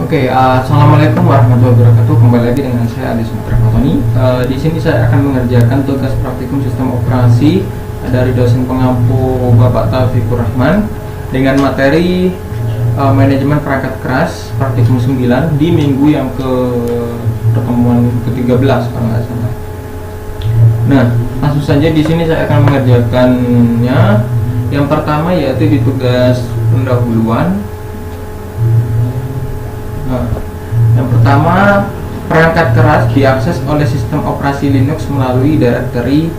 Assalamualaikum warahmatullahi wabarakatuh. Kembali lagi dengan saya Adi Sutra Fatoni. Di sini saya akan mengerjakan tugas praktikum sistem operasi dari dosen pengampu Bapak Taufikur Rahman dengan materi manajemen perangkat keras praktikum 9 di minggu yang pertemuan ke-13 kalau nggak salah. Nah, langsung saja di sini saya akan mengerjakannya. Yang pertama yaitu di tugas pendahuluan. Yang pertama, perangkat keras diakses oleh sistem operasi Linux melalui directory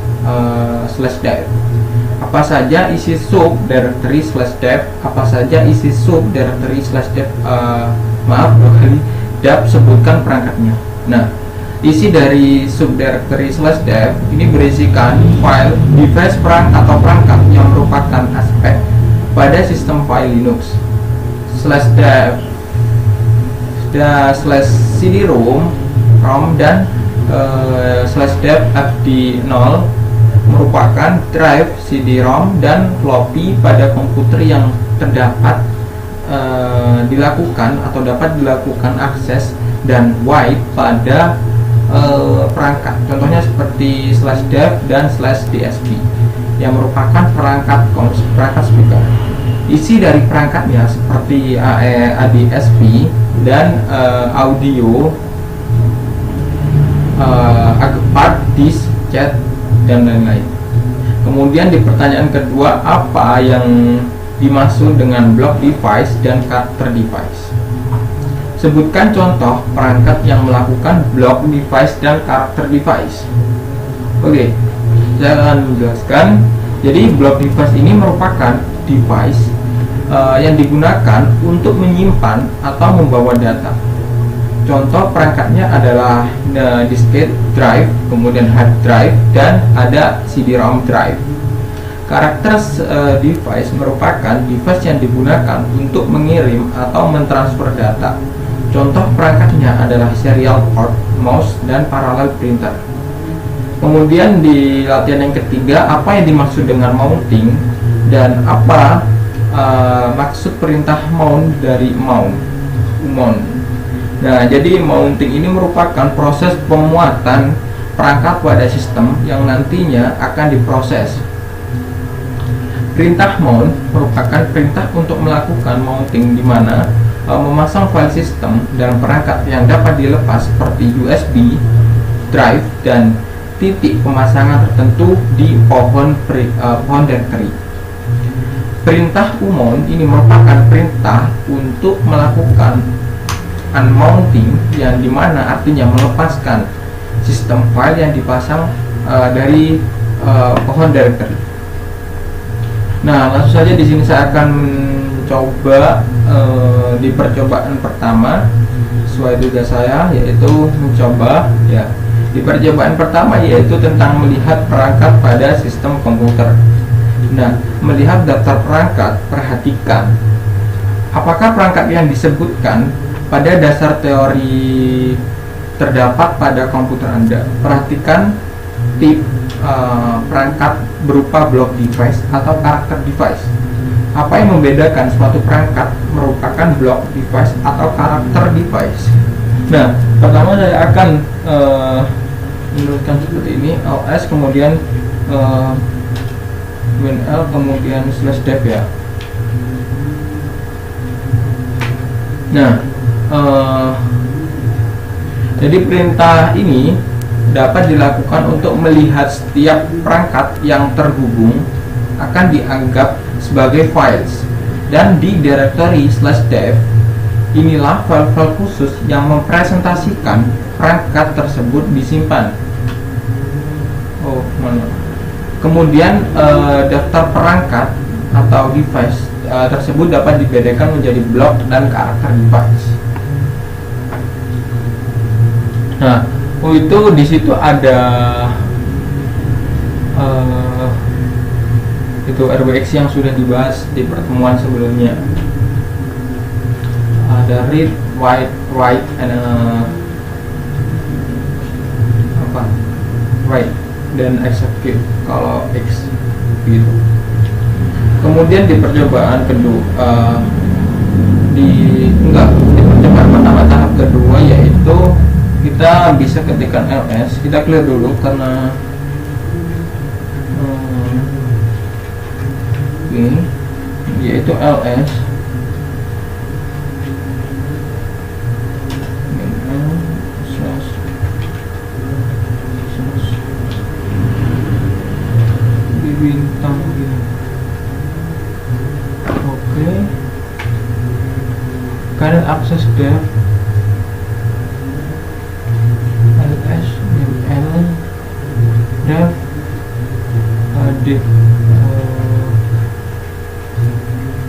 /dev. Apa saja isi sub directory /dev? Apa saja isi sub directory /dev? Dev sebutkan perangkatnya. Nah, isi dari sub directory /dev ini berisikan file, device, perangkat atau perangkat yang merupakan aspek pada sistem file Linux. /dev /cd-rom dan /dev fd0 merupakan drive cd-rom dan floppy pada komputer yang terdapat dilakukan atau dapat dilakukan akses dan write pada perangkat. Contohnya seperti /dev dan /dsp yang merupakan perangkat speaker. Isi dari perangkatnya seperti ADSP dan audio, part, disk, chat, dan lain-lain. Kemudian di pertanyaan kedua, apa yang dimaksud dengan block device dan karakter device? Sebutkan contoh perangkat yang melakukan block device dan karakter device. Oke, saya akan menjelaskan. Jadi block device ini merupakan device yang digunakan untuk menyimpan atau membawa data. Contoh perangkatnya adalah diskette drive, kemudian hard drive, dan ada CD-ROM drive. Karakter device merupakan device yang digunakan untuk mengirim atau mentransfer data. Contoh perangkatnya adalah serial port, mouse, dan parallel printer. Kemudian di latihan yang ketiga, apa yang dimaksud dengan mounting dan apa maksud perintah mount dari mount. Nah, jadi mounting ini merupakan proses pemuatan perangkat pada sistem yang nantinya akan diproses. Perintah mount merupakan perintah untuk melakukan mounting, di mana memasang file sistem dan perangkat yang dapat dilepas seperti USB, drive, dan titik pemasangan tertentu di pohon directory. Perintah umount ini merupakan perintah untuk melakukan unmounting, yang dimana artinya melepaskan sistem file yang dipasang dari pohon directory. Nah, langsung saja di sini saya akan mencoba di percobaan pertama sesuai tugas saya, yaitu mencoba ya. Di percobaan pertama yaitu tentang melihat perangkat pada sistem komputer. Nah, melihat daftar perangkat, perhatikan apakah perangkat yang disebutkan pada dasar teori terdapat pada komputer Anda. Perhatikan tip perangkat berupa block device atau karakter device. Apa yang membedakan suatu perangkat merupakan block device atau karakter device? Nah, pertama saya akan menuliskan seperti ini, ls kemudian WinL kemudian /dev ya. Nah, jadi perintah ini dapat dilakukan untuk melihat setiap perangkat yang terhubung akan dianggap sebagai files, dan di directory /dev inilah file-file khusus yang mempresentasikan perangkat tersebut disimpan. Kemudian daftar perangkat atau device tersebut dapat dibedakan menjadi block dan karakter device. Nah, itu di situ ada itu RWX yang sudah dibahas di pertemuan sebelumnya. Ada read, write, and write dan execute kalau X gitu. Kemudian di percobaan kedua di percobaan pertama kedua yaitu kita bisa ketikkan ls. Kita clear dulu karena yaitu ls di bintang ini. Oke, current access dev ls ml dev adik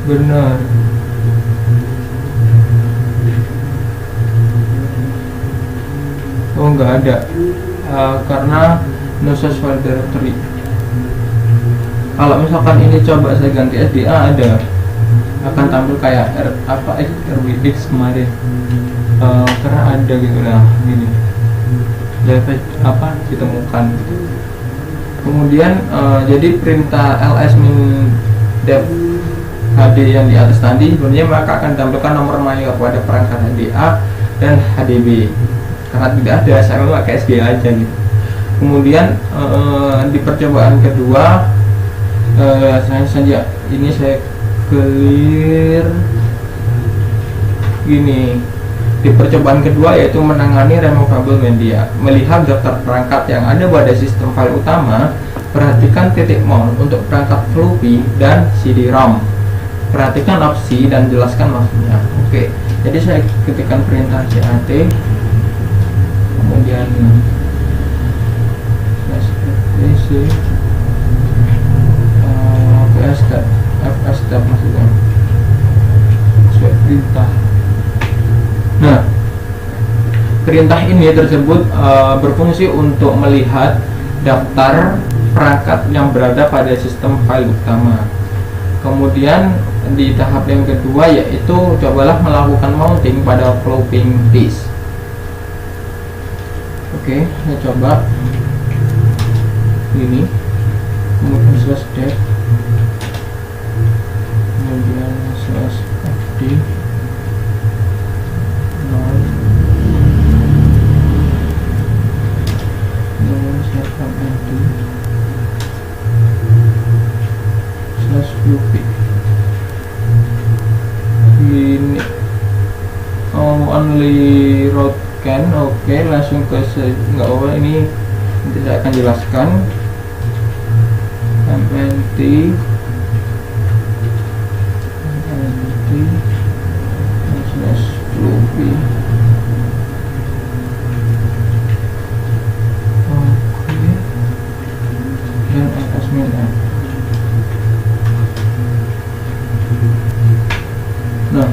benar. Oh, nggak ada, karena no source file directory. Kalau misalkan ini coba saya ganti SDA, ada akan tampil kayak RWX kemarin, karena ada gitu lah gini level ditemukan. Kemudian jadi perintah ls min dev HD yang di atas tadi sebenarnya maka akan ditampilkan nomor mayor pada perangkat HDA dan HDB. Karena tidak ada, saya pakai SDA aja gitu. Kemudian di percobaan kedua ini saya clear gini. Di percobaan kedua yaitu menangani removable media, melihat daftar perangkat yang ada pada sistem file utama. Perhatikan titik mount untuk perangkat floppy dan CD-ROM. Perhatikan opsi dan jelaskan maksudnya. Oke, jadi saya ketikkan perintah cat, kemudian fs tab maksudnya perintah. Nah, perintah ini tersebut berfungsi untuk melihat daftar perangkat yang berada pada sistem file utama. Kemudian di tahap yang kedua yaitu cobalah melakukan mounting pada flopping disk. Oke, saya coba ini, kemudian /dev, kemudian /fd 0, floppy ini only route can. Oke, langsung ke nggak apa ini, nanti saya akan jelaskan. mnt floppy. Oke, dan atas min. Nah,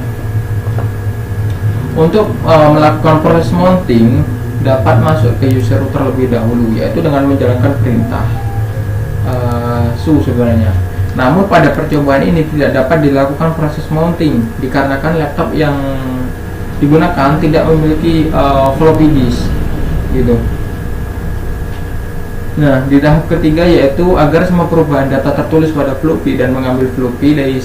untuk melakukan proses mounting dapat masuk ke user terlebih dahulu, yaitu dengan menjalankan perintah su sebenarnya. Namun pada percobaan ini tidak dapat dilakukan proses mounting dikarenakan laptop yang digunakan tidak memiliki floppy disk gitu. Nah, di tahap ketiga yaitu agar semua perubahan data tertulis pada floppy dan mengambil floppy dari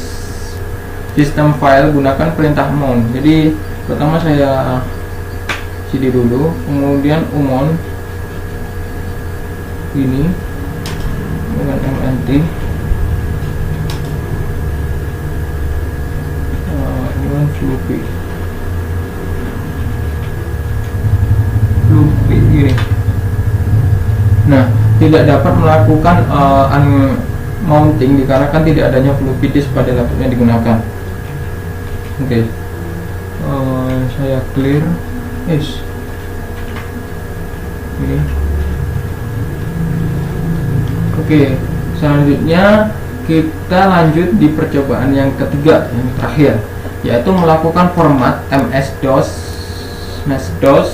sistem file, gunakan perintah mount. Jadi pertama saya cd dulu, kemudian umon ini dengan mnt floppy gini. Nah, tidak dapat melakukan unmounting dikarenakan tidak adanya floppy disk pada laptop yang digunakan. Oke, saya clear ini. Oke, selanjutnya kita lanjut di percobaan yang ketiga, yang terakhir, yaitu melakukan format MS-DOS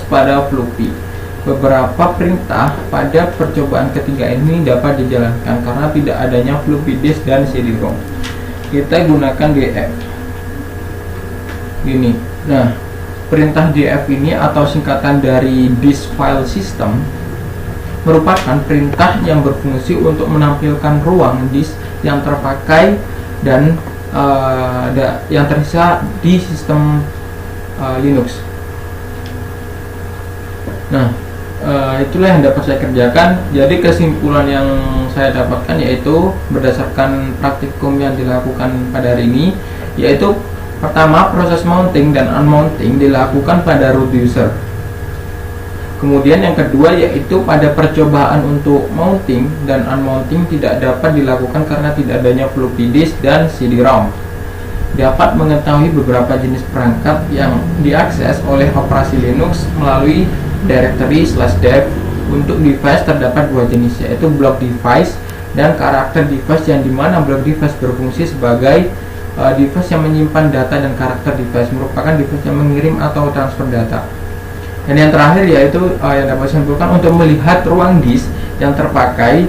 pada floppy. Beberapa perintah pada percobaan ketiga ini dapat dijalankan karena tidak adanya floppy disk dan CD-ROM. Kita gunakan df ini. Nah, perintah df ini atau singkatan dari disk file system merupakan perintah yang berfungsi untuk menampilkan ruang disk yang terpakai dan yang tersisa di sistem Linux. Nah, itulah yang dapat saya kerjakan. Jadi kesimpulan yang saya dapatkan yaitu berdasarkan praktikum yang dilakukan pada hari ini, yaitu pertama, proses mounting dan unmounting dilakukan pada root user. Kemudian yang kedua yaitu pada percobaan untuk mounting dan unmounting tidak dapat dilakukan karena tidak adanya floppy disk dan CD-ROM. Dapat mengetahui beberapa jenis perangkat yang diakses oleh operasi Linux melalui directory/dev. Untuk device terdapat dua jenis, yaitu block device dan karakter device, yang dimana block device berfungsi sebagai device yang menyimpan data dan karakter device merupakan device yang mengirim atau transfer data. Dan yang terakhir yaitu yang dapat saya simpulkan, untuk melihat ruang disk yang terpakai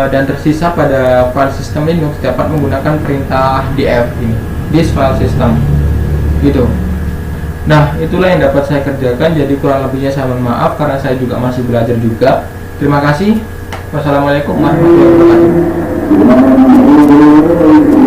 dan tersisa pada file system Linux dapat menggunakan perintah df ini, disk file system gitu. Nah, itulah yang dapat saya kerjakan. Jadi kurang lebihnya saya mohon maaf karena saya juga masih belajar juga. Terima kasih. Wassalamualaikum warahmatullahi wabarakatuh.